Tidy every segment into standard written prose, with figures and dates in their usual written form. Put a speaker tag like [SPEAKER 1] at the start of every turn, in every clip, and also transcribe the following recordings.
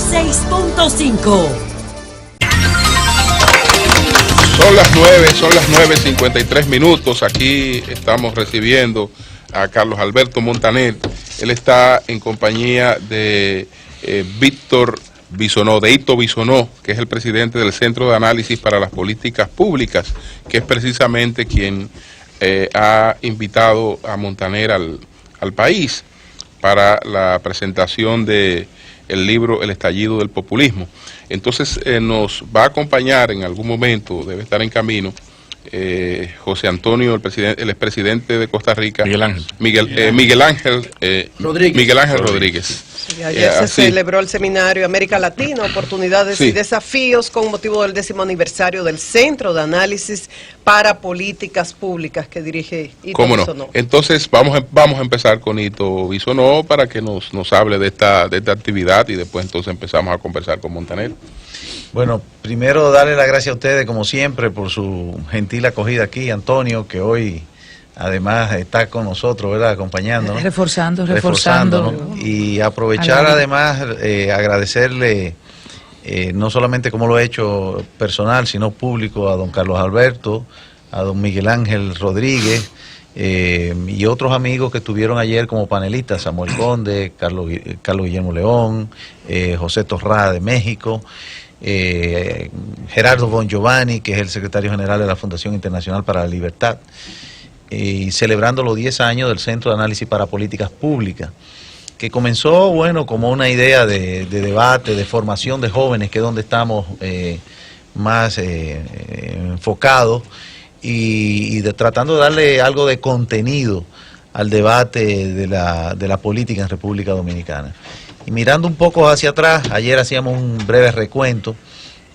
[SPEAKER 1] 106.5.
[SPEAKER 2] Son las 9:53 minutos. Aquí estamos recibiendo a Carlos Alberto Montaner. Él está en compañía de Víctor Bisonó, de Hito Bisonó, que es el presidente del Centro de Análisis para las Políticas Públicas, que es precisamente quien ha invitado a Montaner al país para la presentación de el libro El estallido del populismo. Entonces nos va a acompañar en algún momento, debe estar en camino, José Antonio, el expresidente de Costa Rica, Miguel Ángel Rodríguez.
[SPEAKER 3] Sí, ayer se celebró el seminario América Latina, oportunidades y desafíos con motivo del 10º aniversario del Centro de Análisis para Políticas Públicas que dirige Hito Bisonó.
[SPEAKER 2] Entonces vamos a empezar con Hito Bisonó para que nos hable de esta actividad y después entonces empezamos a conversar con Montaner.
[SPEAKER 4] Bueno, primero darle las gracias a ustedes como siempre por su gentil acogida aquí, Antonio, que hoy además está con nosotros, ¿verdad? Acompañándonos.
[SPEAKER 5] Reforzándonos.
[SPEAKER 4] Y aprovechar además, agradecerle, no solamente como lo he hecho personal, sino público, a don Carlos Alberto, a don Miguel Ángel Rodríguez, y otros amigos que estuvieron ayer como panelistas, Samuel Conde, Carlos Guillermo León, José Torrada de México, Gerardo Bon Giovanni, que es el secretario general de la Fundación Internacional para la Libertad, y celebrando los 10 años del Centro de Análisis para Políticas Públicas, que comenzó, bueno, como una idea de debate, de formación de jóvenes, que es donde estamos más enfocados, y tratando de darle algo de contenido al debate de la política en República Dominicana. Y mirando un poco hacia atrás, ayer hacíamos un breve recuento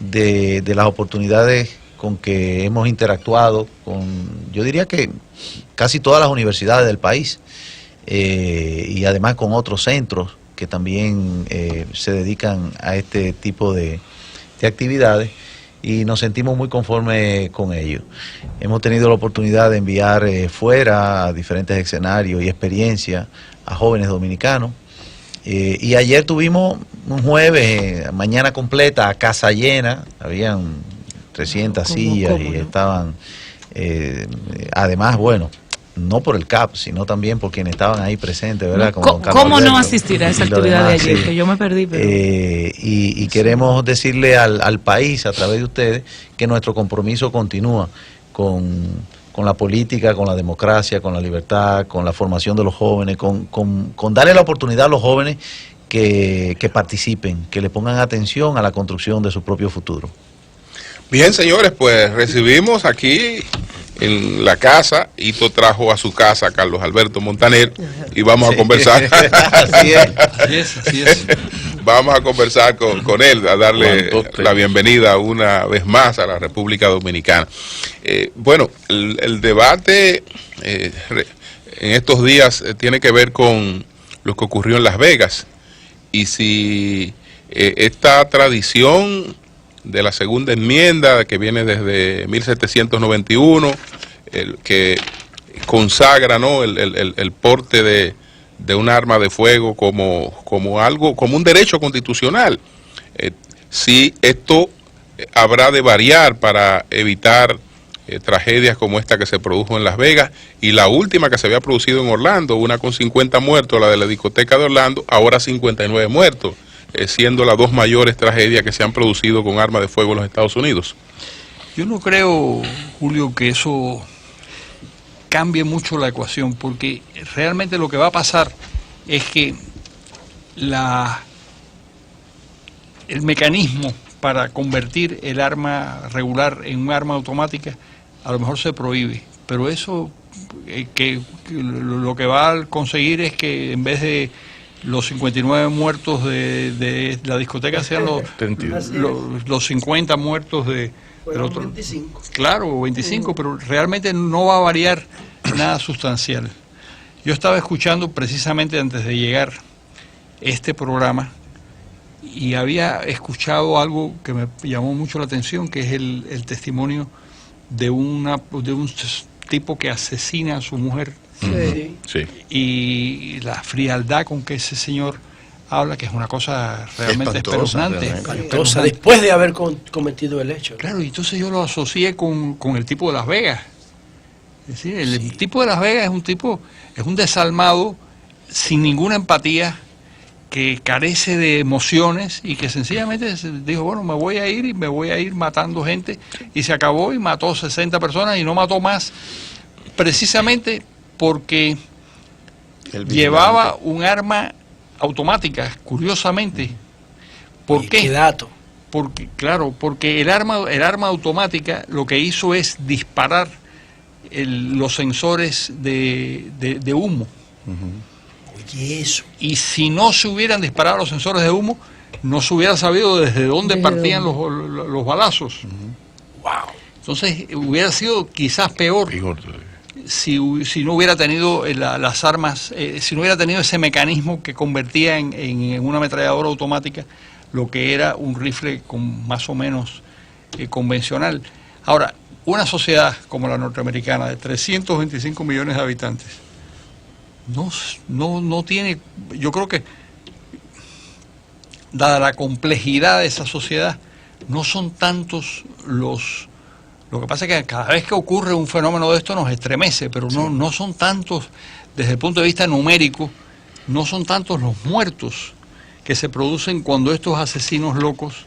[SPEAKER 4] de las oportunidades con que hemos interactuado con, yo diría que casi todas las universidades del país, y además con otros centros que también se dedican a este tipo de actividades, y nos sentimos muy conformes con ello. Hemos tenido la oportunidad de enviar fuera a diferentes escenarios y experiencias a jóvenes dominicanos, y ayer tuvimos un jueves, mañana completa, a casa llena, habían 300 sillas y estaban, además, bueno, no por el CAP, sino también por quienes estaban ahí presentes, ¿verdad? Como
[SPEAKER 5] ¿Cómo no asistir a esa actividad de ayer? Que yo me perdí. Pero...
[SPEAKER 4] y queremos decirle al país, a través de ustedes, que nuestro compromiso continúa con la política, con la democracia, con la libertad, con la formación de los jóvenes, con darle la oportunidad a los jóvenes que participen, que le pongan atención a la construcción de su propio futuro.
[SPEAKER 2] Bien, señores, pues recibimos aquí en la casa, Hito trajo a su casa a Carlos Alberto Montaner y vamos a conversar.
[SPEAKER 4] Así es.
[SPEAKER 2] Vamos a conversar con él, a darle la bienvenida una vez más a la República Dominicana. Bueno, el debate en estos días tiene que ver con lo que ocurrió en Las Vegas y si esta tradición de la segunda enmienda que viene desde 1791, que consagra, ¿no?, el porte de un arma de fuego como algo, como un derecho constitucional. Si esto habrá de variar para evitar tragedias como esta que se produjo en Las Vegas y la última que se había producido en Orlando, una con 50 muertos, la de la discoteca de Orlando, ahora 59 muertos. Siendo las dos mayores tragedias que se han producido con armas de fuego en los Estados Unidos.
[SPEAKER 6] Yo no creo, Julio, que eso cambie mucho la ecuación, porque realmente lo que va a pasar es que el mecanismo para convertir el arma regular en un arma automática a lo mejor se prohíbe, pero eso que lo que va a conseguir es que en vez de los 59 muertos de la discoteca sean los 50 muertos del otro.
[SPEAKER 3] 25.
[SPEAKER 6] Claro, 25, pero realmente no va a variar nada sustancial. Yo estaba escuchando precisamente antes de llegar este programa y había escuchado algo que me llamó mucho la atención, que es el testimonio de un tipo que asesina a su mujer.
[SPEAKER 3] Sí.
[SPEAKER 2] Sí.
[SPEAKER 6] Y la frialdad con que ese señor habla, que es una cosa realmente espeluznante.
[SPEAKER 1] Espantosa, después de haber cometido el hecho.
[SPEAKER 6] Claro, y entonces yo lo asocié con el tipo de Las Vegas. Es decir, el tipo de Las Vegas es un desalmado sin ninguna empatía, que carece de emociones y que sencillamente dijo, bueno, me voy a ir y me voy a ir matando gente, y se acabó y mató 60 personas y no mató más, precisamente porque llevaba un arma automática, curiosamente. ¿Por qué?
[SPEAKER 1] ¿Qué dato?
[SPEAKER 6] Porque, claro, porque el arma automática lo que hizo es disparar los sensores de humo.
[SPEAKER 1] Oye, eso.
[SPEAKER 6] Y si no se hubieran disparado los sensores de humo, no se hubiera sabido desde dónde partían los balazos.
[SPEAKER 1] Wow.
[SPEAKER 6] Entonces hubiera sido quizás peor si no hubiera tenido las armas, si no hubiera tenido ese mecanismo que convertía en una ametralladora automática lo que era un rifle más o menos convencional. Ahora, una sociedad como la norteamericana de 325 millones de habitantes no tiene, yo creo que dada la complejidad de esa sociedad, no son tantos lo que pasa es que cada vez que ocurre un fenómeno de esto nos estremece, pero no son tantos, desde el punto de vista numérico, no son tantos los muertos que se producen cuando estos asesinos locos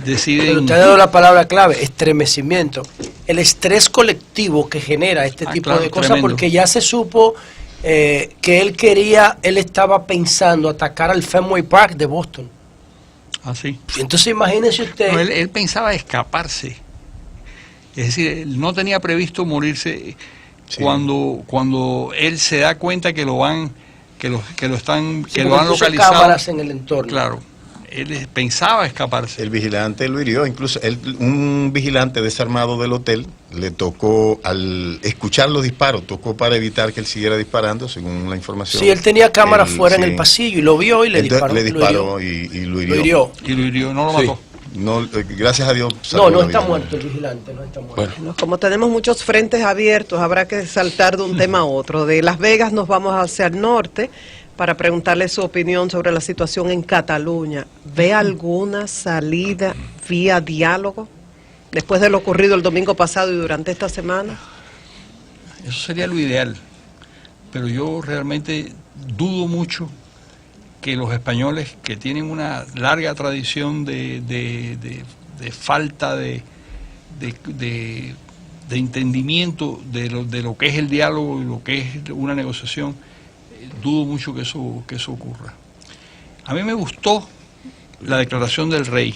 [SPEAKER 6] deciden...
[SPEAKER 1] Pero usted ha dado la palabra clave, estremecimiento. El estrés colectivo que genera este tipo de cosas,
[SPEAKER 6] tremendo.
[SPEAKER 1] Porque ya se supo que él estaba pensando atacar al Fenway Park de Boston.
[SPEAKER 6] Ah, sí.
[SPEAKER 1] Entonces imagínese usted...
[SPEAKER 6] No, él pensaba escaparse. Es decir, él no tenía previsto morirse.
[SPEAKER 1] Sí.
[SPEAKER 6] Cuando él se da cuenta que lo han localizado.
[SPEAKER 1] Cámaras en el entorno.
[SPEAKER 6] Claro, él pensaba escaparse.
[SPEAKER 7] El vigilante lo hirió, incluso un vigilante desarmado del hotel le tocó, al escuchar los disparos, tocó para evitar que él siguiera disparando, según la información.
[SPEAKER 1] Sí, él tenía cámaras fuera en el pasillo y lo vio y le disparó.
[SPEAKER 7] Le disparó y lo hirió.
[SPEAKER 6] Y lo hirió, no lo mató.
[SPEAKER 7] No, gracias a Dios.
[SPEAKER 1] No está muerto el vigilante, no está muerto.
[SPEAKER 3] Bueno, como tenemos muchos frentes abiertos, habrá que saltar de un tema a otro. De Las Vegas nos vamos hacia el norte para preguntarle su opinión sobre la situación en Cataluña. ¿Ve alguna salida vía diálogo después de lo ocurrido el domingo pasado y durante esta semana?
[SPEAKER 6] Eso sería lo ideal, pero yo realmente dudo mucho que los españoles, que tienen una larga tradición de falta de entendimiento de lo que es el diálogo y lo que es una negociación, dudo mucho que eso ocurra. A mí me gustó la declaración del rey.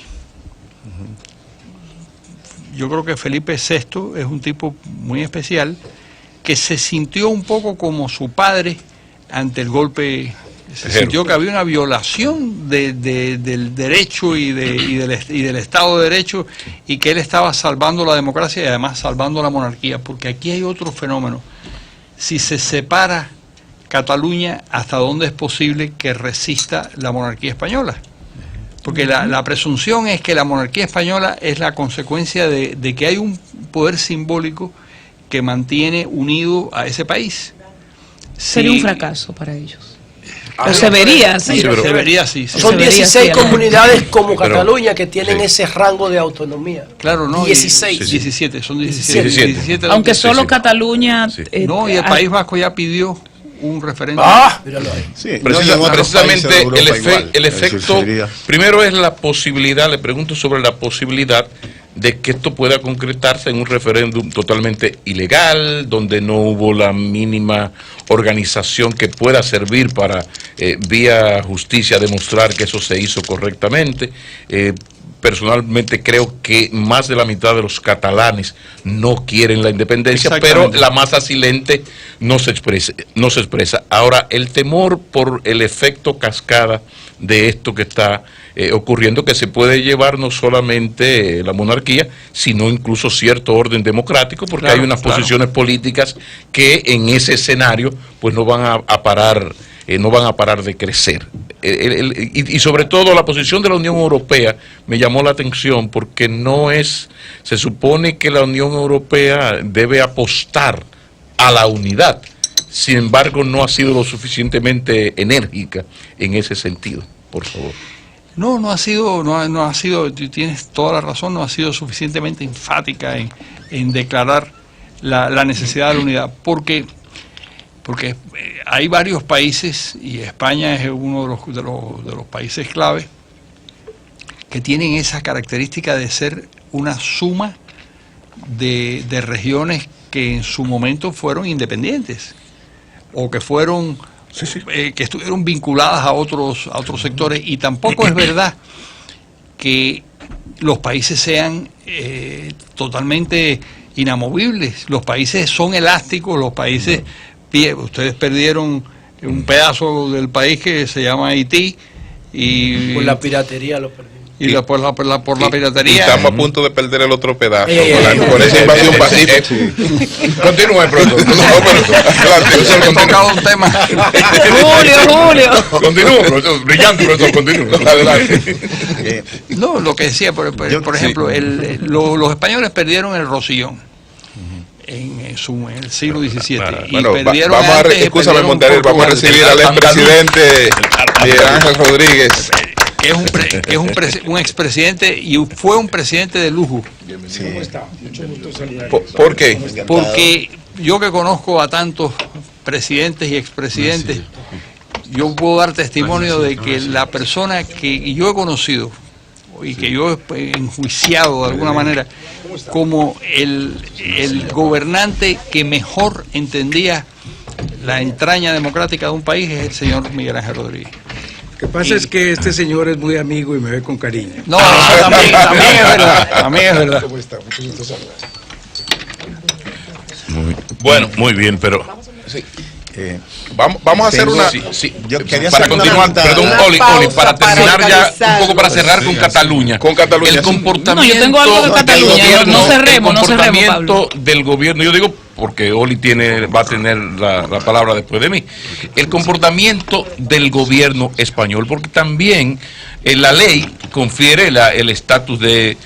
[SPEAKER 6] Yo creo que Felipe VI es un tipo muy especial, que se sintió un poco como su padre ante el golpe. Se sintió que había una violación del derecho y del Estado de Derecho, y que él estaba salvando la democracia y además salvando la monarquía, porque aquí hay otro fenómeno. Si se separa Cataluña, ¿hasta dónde es posible que resista la monarquía española? Porque la presunción es que la monarquía española es la consecuencia de que hay un poder simbólico que mantiene unido a ese país.
[SPEAKER 5] Sería un fracaso para ellos. Pero se vería así.
[SPEAKER 6] Se vería así.
[SPEAKER 1] Son 16 comunidades como Cataluña que tienen ese rango de autonomía.
[SPEAKER 6] Claro, no.
[SPEAKER 1] 16.
[SPEAKER 6] 17, son 17.
[SPEAKER 5] Aunque solo Cataluña...
[SPEAKER 6] no, y el País Vasco ya pidió un referéndum.
[SPEAKER 1] Míralo ahí.
[SPEAKER 2] Sí, precisamente el efecto, primero es la posibilidad, le pregunto sobre la posibilidad de que esto pueda concretarse en un referéndum totalmente ilegal, donde no hubo la mínima organización que pueda servir para, vía justicia, demostrar que eso se hizo correctamente. Personalmente creo que más de la mitad de los catalanes no quieren la independencia, pero la masa silente no se expresa. Ahora, el temor por el efecto cascada de esto que está ocurriendo, que se puede llevar no solamente la monarquía, sino incluso cierto orden democrático, porque hay unas posiciones políticas que en ese escenario pues no van a parar de crecer. Y sobre todo la posición de la Unión Europea me llamó la atención, porque se supone que la Unión Europea debe apostar a la unidad,
[SPEAKER 8] sin embargo no ha sido lo suficientemente enérgica en ese sentido, por favor.
[SPEAKER 6] No ha sido, tienes toda la razón, no ha sido suficientemente enfática en declarar la necesidad de la unidad, porque hay varios países, y España es uno de los países clave, que tienen esa característica de ser una suma de regiones que en su momento fueron independientes, o que fueron... que estuvieron vinculadas a otros sectores, y tampoco es verdad que los países sean totalmente inamovibles. Los países son elásticos, los países, ustedes perdieron un pedazo del país que se llama Haití, y
[SPEAKER 1] por la piratería lo perdimos.
[SPEAKER 6] Por la piratería.
[SPEAKER 2] Y estamos a punto de perder el otro pedazo por esa invasión pacífica. Continúe, profesor.
[SPEAKER 6] Se me ha tocado un tema.
[SPEAKER 5] Julio.
[SPEAKER 8] Continúe, profesor. Brillante, profesor. Continúe. Adelante.
[SPEAKER 6] No, lo que decía, por ejemplo, los españoles perdieron el Rosellón en el siglo XVII.
[SPEAKER 2] Bueno,
[SPEAKER 6] perdieron
[SPEAKER 2] escúchame, Montaner, vamos a recibir al expresidente Miguel Ángel Rodríguez.
[SPEAKER 6] Que es un expresidente y fue un presidente de lujo.
[SPEAKER 2] Sí. ¿Por qué?
[SPEAKER 6] Porque yo que conozco a tantos presidentes y expresidentes, yo puedo dar testimonio de que la persona que yo he conocido y que yo he enjuiciado de alguna manera como el gobernante que mejor entendía la entraña democrática de un país es el señor Miguel Ángel Rodríguez.
[SPEAKER 9] Lo que pasa es que este señor es muy amigo y me ve con cariño.
[SPEAKER 6] No, también es verdad. También es verdad.
[SPEAKER 8] Bueno, muy bien, pero...
[SPEAKER 2] Vamos a hacer una...
[SPEAKER 7] Yo quería
[SPEAKER 8] para
[SPEAKER 7] hacer
[SPEAKER 8] continuar, perdón, Oli, para terminar ya, un poco para cerrar con
[SPEAKER 2] Sí.
[SPEAKER 8] Cataluña.
[SPEAKER 2] Con Cataluña.
[SPEAKER 8] El comportamiento...
[SPEAKER 5] No, yo tengo algo de Cataluña, no cerremos,
[SPEAKER 8] el comportamiento del gobierno, yo digo porque Oli va a tener la palabra después de mí, el comportamiento del gobierno español, porque también la ley confiere el estatus de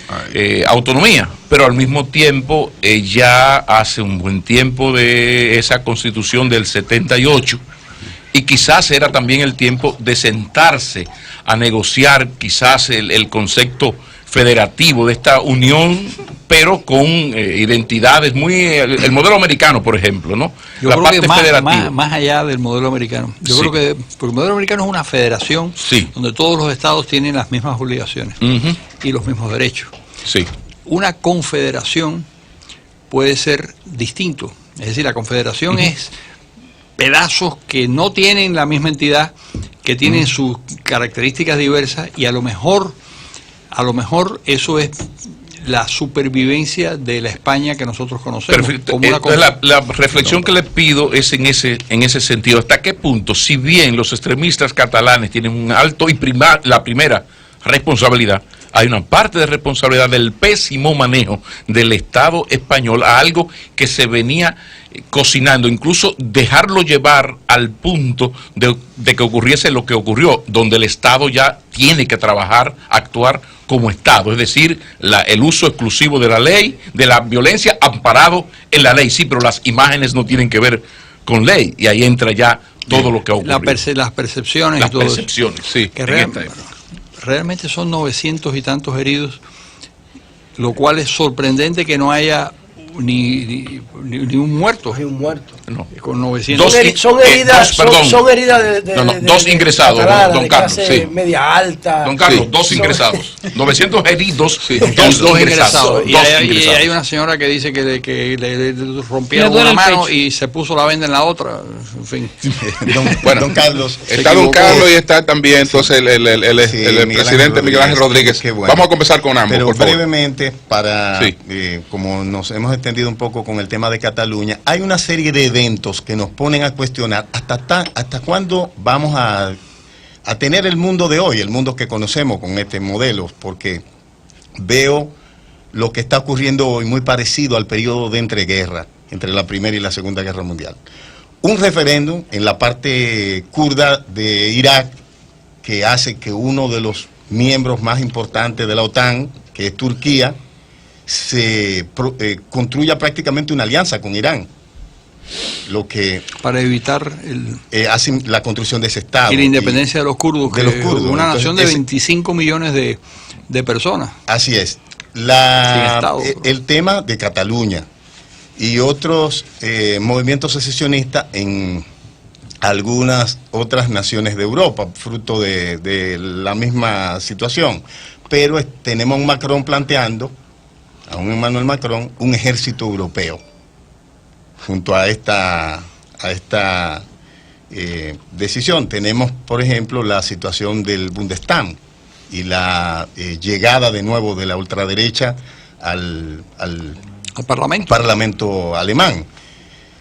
[SPEAKER 8] autonomía, pero al mismo tiempo ya hace un buen tiempo de esa constitución del 78, y quizás era también el tiempo de sentarse a negociar quizás el concepto federativo de esta unión, pero con identidades muy... el modelo americano, por ejemplo, ¿no?
[SPEAKER 6] Yo
[SPEAKER 8] la
[SPEAKER 6] creo
[SPEAKER 8] parte
[SPEAKER 6] que
[SPEAKER 8] federativa.
[SPEAKER 6] más allá del modelo americano. Yo
[SPEAKER 8] Sí.
[SPEAKER 6] creo que porque el modelo americano es una federación donde todos los estados tienen las mismas obligaciones y los mismos derechos.
[SPEAKER 8] Sí.
[SPEAKER 6] Una confederación puede ser distinto. Es decir, la confederación es pedazos que no tienen la misma entidad, que tienen sus características diversas, y a lo mejor eso es la supervivencia de la España que nosotros conocemos.
[SPEAKER 8] Perfecto.
[SPEAKER 6] Como una
[SPEAKER 8] La reflexión que le pido es en ese sentido. ¿Hasta qué punto, si bien los extremistas catalanes tienen un alto y la primera responsabilidad, hay una parte de responsabilidad del pésimo manejo del Estado español a algo que se venía cocinando, incluso dejarlo llevar al punto de que ocurriese lo que ocurrió, donde el Estado ya tiene que trabajar, actuar como Estado, es decir, el uso exclusivo de la ley, de la violencia amparado en la ley, sí, pero las imágenes no tienen que ver con ley, y ahí entra ya todo lo que ha ocurrido.
[SPEAKER 6] las percepciones
[SPEAKER 8] Las
[SPEAKER 6] y todo eso.
[SPEAKER 8] percepciones, sí.
[SPEAKER 6] Que realmente son 900 y tantos heridos, lo cual es sorprendente que no haya ni un muerto.
[SPEAKER 1] Hay un muerto.
[SPEAKER 8] No.
[SPEAKER 6] Con 900.
[SPEAKER 1] Son heridas, son heridas de
[SPEAKER 8] dos ingresados,
[SPEAKER 1] catalanas,
[SPEAKER 8] don
[SPEAKER 1] de
[SPEAKER 8] Carlos,
[SPEAKER 1] clase
[SPEAKER 8] sí.
[SPEAKER 1] media alta.
[SPEAKER 8] Don Carlos, dos
[SPEAKER 1] Son-
[SPEAKER 8] ingresados. 900 heridos,
[SPEAKER 6] dos ingresados. Y
[SPEAKER 8] Dos
[SPEAKER 6] hay
[SPEAKER 8] ingresados.
[SPEAKER 6] una señora que dice que le
[SPEAKER 5] Le
[SPEAKER 6] rompieron
[SPEAKER 5] duele
[SPEAKER 6] una
[SPEAKER 5] el
[SPEAKER 6] mano
[SPEAKER 5] pecho.
[SPEAKER 6] y se puso la venda en la otra. En fin.
[SPEAKER 7] Don Carlos.
[SPEAKER 2] Está don Carlos y está también entonces el
[SPEAKER 7] Sí,
[SPEAKER 2] presidente Miguel Ángel Rodríguez.
[SPEAKER 7] Qué bueno.
[SPEAKER 2] Vamos a conversar con ambos,
[SPEAKER 7] Pero
[SPEAKER 2] por favor.
[SPEAKER 7] brevemente, para
[SPEAKER 2] Sí.
[SPEAKER 7] como nos hemos extendido un poco con el tema de Cataluña, hay una serie de eventos que nos ponen a cuestionar hasta cuándo vamos a tener el mundo de hoy, el mundo que conocemos con este modelo, porque veo lo que está ocurriendo hoy muy parecido al periodo de entreguerra, entre la Primera y la Segunda Guerra Mundial. Un referéndum en la parte kurda de Irak que hace que uno de los miembros más importantes de la OTAN, que es Turquía, construya prácticamente una alianza con Irán.
[SPEAKER 6] para evitar
[SPEAKER 7] hace la construcción de ese Estado.
[SPEAKER 6] Y la independencia de los kurdos, una
[SPEAKER 7] Entonces,
[SPEAKER 6] nación de 25 millones de personas.
[SPEAKER 7] Así es. El tema de Cataluña y otros movimientos secesionistas en algunas otras naciones de Europa, fruto de la misma situación. Pero tenemos a un Macron planteando, a un Emmanuel Macron, un ejército europeo, junto a esta decisión. Tenemos, por ejemplo, la situación del Bundestag y la llegada de nuevo de la ultraderecha al Parlamento alemán.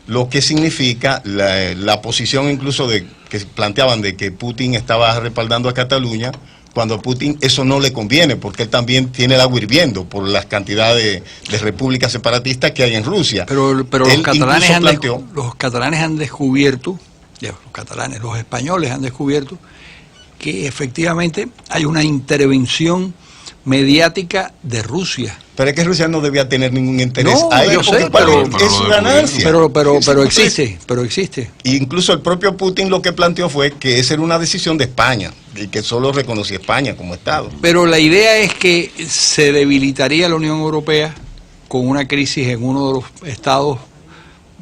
[SPEAKER 7] Lo que significa la posición incluso que planteaban de que Putin estaba respaldando a Cataluña, cuando a Putin eso no le conviene, porque él también tiene el agua hirviendo por las cantidades de repúblicas separatistas que hay en Rusia.
[SPEAKER 6] Pero los catalanes han descubierto, los españoles han descubierto que efectivamente hay una intervención mediática de Rusia.
[SPEAKER 7] Pero es que Rusia no debía tener ningún interés.
[SPEAKER 6] Yo sé, pero
[SPEAKER 7] es su ganancia.
[SPEAKER 6] Pero existe.
[SPEAKER 7] Incluso el propio Putin lo que planteó fue que esa era una decisión de España y que solo reconocía España como Estado.
[SPEAKER 6] Pero la idea es que se debilitaría la Unión Europea con una crisis en uno de los estados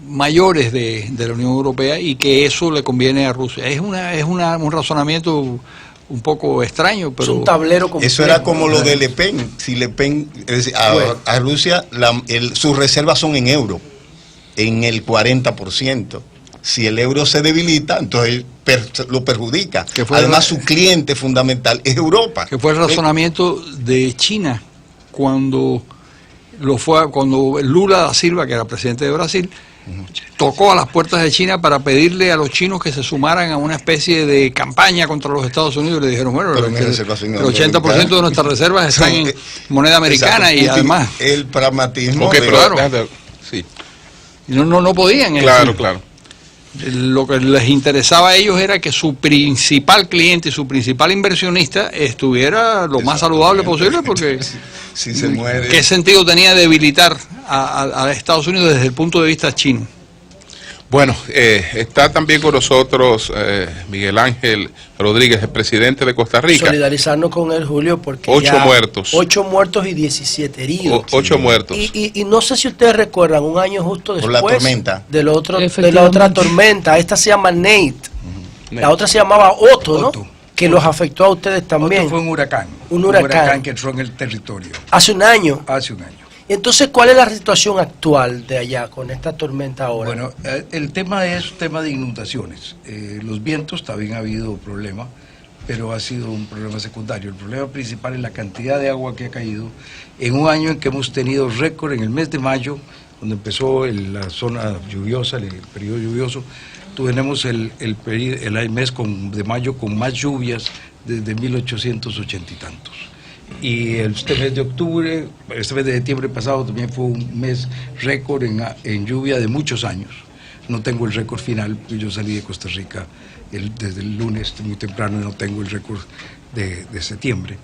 [SPEAKER 6] mayores de la Unión Europea y que eso le conviene a Rusia. Es un razonamiento un poco extraño, pero...
[SPEAKER 1] Es un tablero complejo.
[SPEAKER 7] Eso era como lo de Le Pen. Si Le Pen, a Rusia, sus reservas son en euro, en el 40%. Si el euro se debilita, entonces lo perjudica. Además, su cliente fundamental es Europa.
[SPEAKER 6] Que fue el razonamiento de China cuando Lula da Silva, que era presidente de Brasil, tocó a las puertas de China para pedirle a los chinos que se sumaran a una especie de campaña contra los Estados Unidos. Le dijeron, bueno, el 80% de nuestras reservas están en moneda americana. Exacto, y además...
[SPEAKER 7] El pragmatismo...
[SPEAKER 6] Sí. No podían.
[SPEAKER 2] Claro.
[SPEAKER 6] Lo que les interesaba a ellos era que su principal cliente y su principal inversionista estuviera lo más saludable posible, porque
[SPEAKER 7] si se muere.
[SPEAKER 6] ¿Qué sentido tenía debilitar a Estados Unidos desde el punto de vista chino?
[SPEAKER 2] Bueno, está también con nosotros Miguel Ángel Rodríguez, el presidente de Costa Rica.
[SPEAKER 1] Solidarizarnos con él, Julio, porque
[SPEAKER 2] 8 muertos.
[SPEAKER 1] 8 muertos y 17 heridos.
[SPEAKER 2] 8 muertos.
[SPEAKER 1] Y no sé si ustedes recuerdan, un año justo después
[SPEAKER 7] por la tormenta.
[SPEAKER 1] de la otra tormenta. Esta se llama Nate. La otra se llamaba Otto, ¿no? Que los afectó a ustedes también.
[SPEAKER 9] Otto fue un huracán.
[SPEAKER 1] Un huracán
[SPEAKER 9] que entró en el territorio.
[SPEAKER 1] Hace un año. ¿cuál es la situación actual de allá con esta tormenta ahora?
[SPEAKER 9] Bueno, el tema es un tema de inundaciones. Los vientos también ha habido problema, pero ha sido un problema secundario. El problema principal es la cantidad de agua que ha caído en un año en que hemos tenido récord en el mes de mayo, donde empezó la zona lluviosa, el periodo lluvioso. Tenemos el mes de mayo con más lluvias desde 1880 y tantos. Y este mes de octubre, este mes de septiembre pasado también fue un mes récord en lluvia de muchos años. No tengo el récord final, porque yo salí de Costa Rica desde el lunes muy temprano y no tengo el récord de septiembre.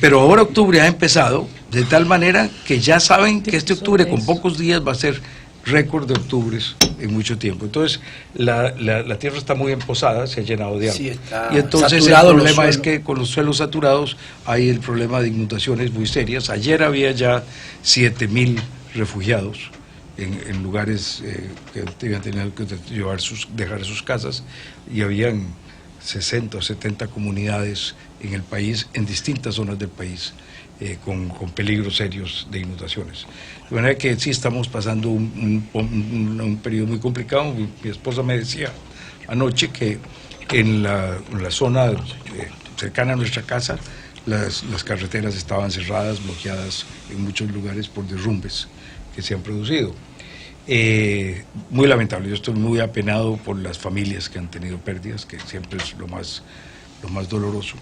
[SPEAKER 9] Pero ahora octubre ha empezado de tal manera que ya saben que este octubre con pocos días va a ser récord de octubres en mucho tiempo. Entonces la tierra está muy emposada, se ha llenado de agua. Sí, y entonces el problema es que con los suelos saturados hay el problema de inundaciones muy serias. Ayer había ya 7,000 refugiados en lugares que habían tenido que dejar sus casas, y habían 60 o 70 comunidades en el país, en distintas zonas del país, con peligros serios de inundaciones. De manera que sí estamos pasando un periodo muy complicado. Mi esposa me decía anoche que en la zona cercana a nuestra casa las carreteras estaban cerradas, bloqueadas en muchos lugares por derrumbes que se han producido. Muy lamentable. Yo estoy muy apenado por las familias que han tenido pérdidas, que siempre es lo más doloroso.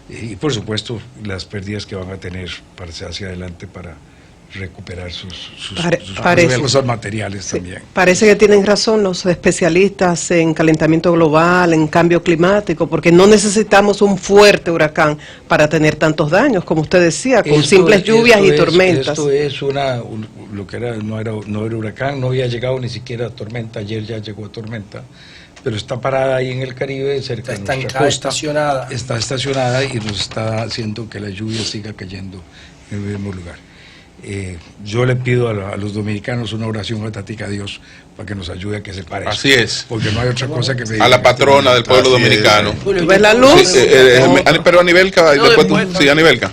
[SPEAKER 9] Y por supuesto las pérdidas que van a tener para hacia adelante para recuperar sus cosas materiales también.
[SPEAKER 3] Parece que tienen razón los especialistas en calentamiento global, en cambio climático, porque no necesitamos un fuerte huracán para tener tantos daños, como usted decía, con simples lluvias y tormentas.
[SPEAKER 9] Esto es lo que no era huracán, no había llegado ni siquiera a tormenta, ayer ya llegó a tormenta, pero está parada ahí en el Caribe, cerca de nuestra costa. Está estacionada y nos está haciendo que la lluvia siga cayendo en el mismo lugar. Yo le pido a los dominicanos una oración a Tatica a Dios para que nos ayude a que se pare.
[SPEAKER 2] Así es.
[SPEAKER 9] Porque no hay otra cosa que pedir.
[SPEAKER 2] A la patrona del pueblo dominicano.
[SPEAKER 3] ¿Ves la luz?
[SPEAKER 2] Sí, pero a nivel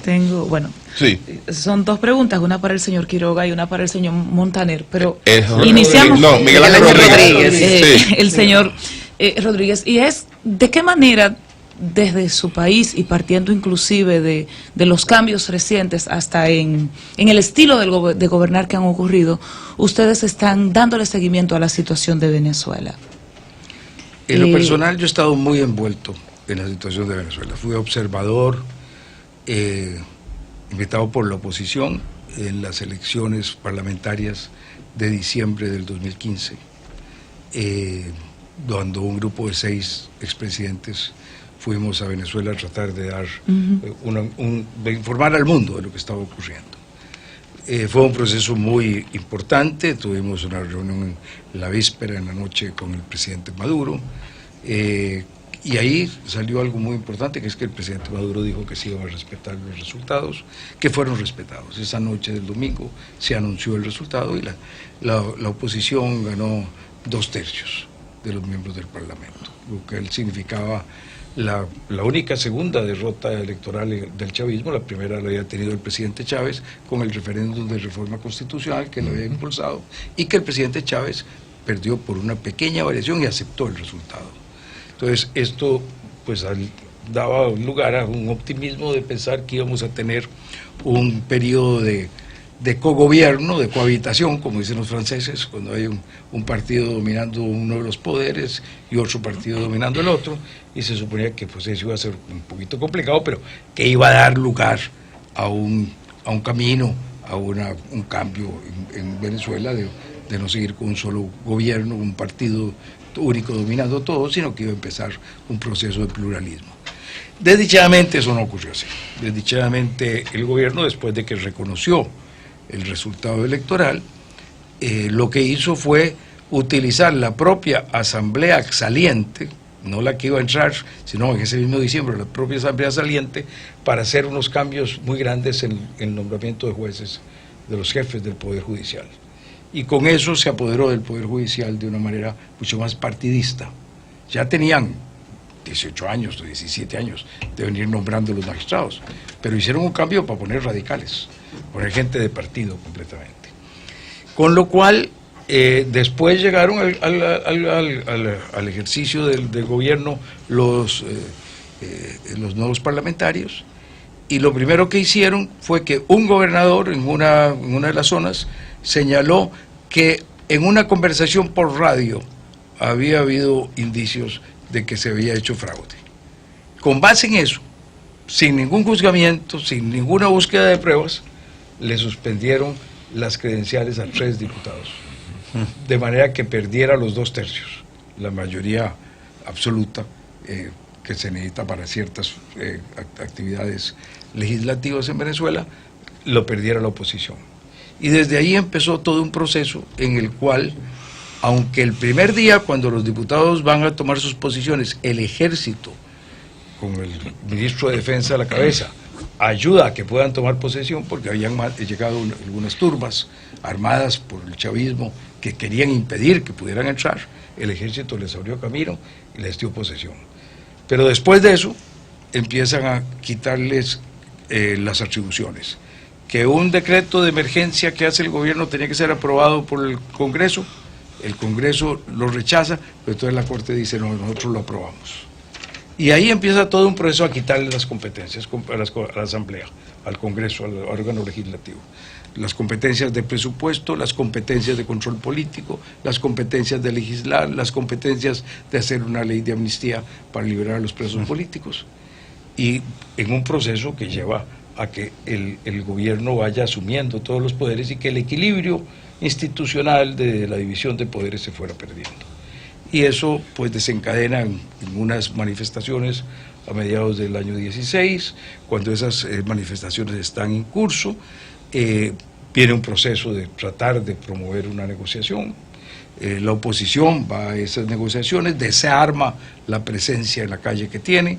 [SPEAKER 5] Tengo, bueno, sí. Son dos preguntas, una para el señor Quiroga y una para el señor Montaner, pero iniciamos.
[SPEAKER 2] No, Miguel Ángel Rodríguez.
[SPEAKER 5] El señor Rodríguez, y es, ¿de qué manera desde su país y partiendo inclusive de los cambios recientes hasta en el estilo de gobernar que han ocurrido, ustedes están dándole seguimiento a la situación de Venezuela?
[SPEAKER 9] En lo personal yo he estado muy envuelto en la situación de Venezuela. Fui observador, invitado por la oposición en las elecciones parlamentarias de diciembre del 2015, cuando un grupo de 6 expresidentes fuimos a Venezuela a tratar de dar de informar al mundo de lo que estaba ocurriendo. Fue un proceso muy importante, tuvimos una reunión en la víspera, en la noche, con el presidente Maduro, y ahí salió algo muy importante, que es que el presidente Maduro dijo que se iban a respetar los resultados, que fueron respetados. Esa noche del domingo se anunció el resultado y la oposición ganó 2/3 de los miembros del Parlamento, lo que significaba la única segunda derrota electoral del chavismo. La primera la había tenido el presidente Chávez con el referéndum de reforma constitucional que lo había impulsado, y que el presidente Chávez perdió por una pequeña variación y aceptó el resultado. Entonces esto pues daba lugar a un optimismo de pensar que íbamos a tener un periodo de cogobierno, de cohabitación, como dicen los franceses, cuando hay un partido dominando uno de los poderes y otro partido dominando el otro, y se suponía que pues eso iba a ser un poquito complicado, pero que iba a dar lugar a un camino, a un cambio en Venezuela, de no seguir con un solo gobierno, un partido único dominando todo, sino que iba a empezar un proceso de pluralismo. Desdichadamente eso no ocurrió así. Desdichadamente el gobierno, después de que reconoció el resultado electoral, lo que hizo fue utilizar la propia asamblea saliente, no la que iba a entrar, sino en ese mismo diciembre, la propia asamblea saliente, para hacer unos cambios muy grandes en el nombramiento de jueces, de los jefes del Poder Judicial. Y con eso se apoderó del Poder Judicial de una manera mucho más partidista. Ya tenían 18 años o 17 años de venir nombrando los magistrados, pero hicieron un cambio para poner radicales, poner gente de partido completamente. Con lo cual, después llegaron al ejercicio del gobierno los nuevos parlamentarios, y lo primero que hicieron fue que un gobernador en una de las zonas señaló que en una conversación por radio había habido indicios de que se había hecho fraude. Con base en eso, sin ningún juzgamiento, sin ninguna búsqueda de pruebas, le suspendieron las credenciales a 3 diputados, de manera que perdiera los 2/3, la mayoría absoluta que se necesita para ciertas actividades legislativas en Venezuela, lo perdiera la oposición. Y desde ahí empezó todo un proceso en el cual, aunque el primer día, cuando los diputados van a tomar sus posiciones, el ejército, con el ministro de Defensa a la cabeza, ayuda a que puedan tomar posesión, porque habían llegado algunas turbas armadas por el chavismo que querían impedir que pudieran entrar, el ejército les abrió camino y les dio posesión. Pero después de eso, empiezan a quitarles las atribuciones. Que un decreto de emergencia que hace el gobierno tenía que ser aprobado por el Congreso lo rechaza, pero entonces la Corte dice, no, nosotros lo aprobamos. Y ahí empieza todo un proceso a quitarle las competencias a la Asamblea, al Congreso, al órgano legislativo. Las competencias de presupuesto, las competencias de control político, las competencias de legislar, las competencias de hacer una ley de amnistía para liberar a los presos políticos. Y en un proceso que lleva a que el gobierno vaya asumiendo todos los poderes y que el equilibrio institucional de la división de poderes se fuera perdiendo. Y eso pues desencadena en unas manifestaciones a mediados del año 16, cuando esas manifestaciones están en curso, viene un proceso de tratar de promover una negociación. La oposición va a esas negociaciones, desarma la presencia en la calle que tiene.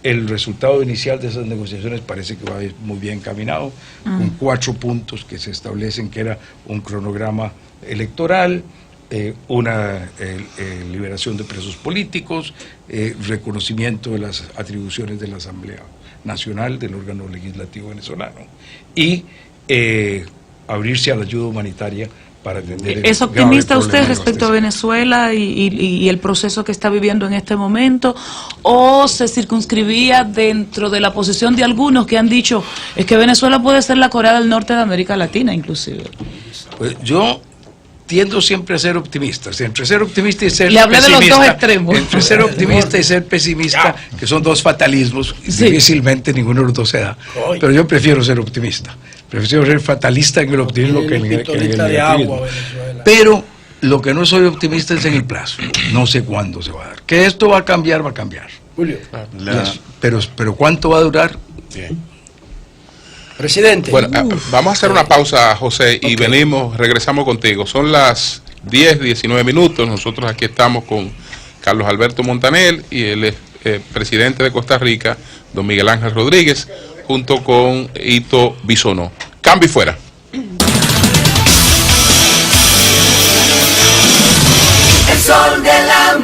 [SPEAKER 9] El resultado inicial de esas negociaciones parece que va muy bien encaminado, con 4 puntos que se establecen, que era un cronograma electoral, una liberación de presos políticos, reconocimiento de las atribuciones de la Asamblea Nacional, del órgano legislativo venezolano, y abrirse a la ayuda humanitaria para atender.
[SPEAKER 5] ¿Es optimista usted respecto a Venezuela y el proceso que está viviendo en este momento? ¿O se circunscribía dentro de la posición de algunos que han dicho es que Venezuela puede ser la Corea del Norte de América Latina, inclusive?
[SPEAKER 9] Pues yo tiendo siempre a ser optimista. Entre ser optimista y ser
[SPEAKER 5] Le hablé
[SPEAKER 9] pesimista,
[SPEAKER 5] de los dos extremos.
[SPEAKER 9] Entre ser optimista y ser pesimista, que son dos fatalismos, difícilmente ninguno de los dos se da. Pero yo prefiero ser optimista. Prefiero ser fatalista en el optimismo que en el negativismo. Pero lo que no soy optimista es en el plazo. No sé cuándo se va a dar. Que esto va a cambiar, va a cambiar.
[SPEAKER 1] Julio.
[SPEAKER 9] Pero ¿cuánto va a durar?
[SPEAKER 2] Bien.
[SPEAKER 1] Presidente.
[SPEAKER 2] Bueno, vamos a hacer una pausa, José, y regresamos contigo. Son las 10:19 minutos. Nosotros aquí estamos con Carlos Alberto Montaner y el presidente de Costa Rica, don Miguel Ángel Rodríguez, junto con Ito Bisonó. Cambio y fuera.
[SPEAKER 10] El sol de la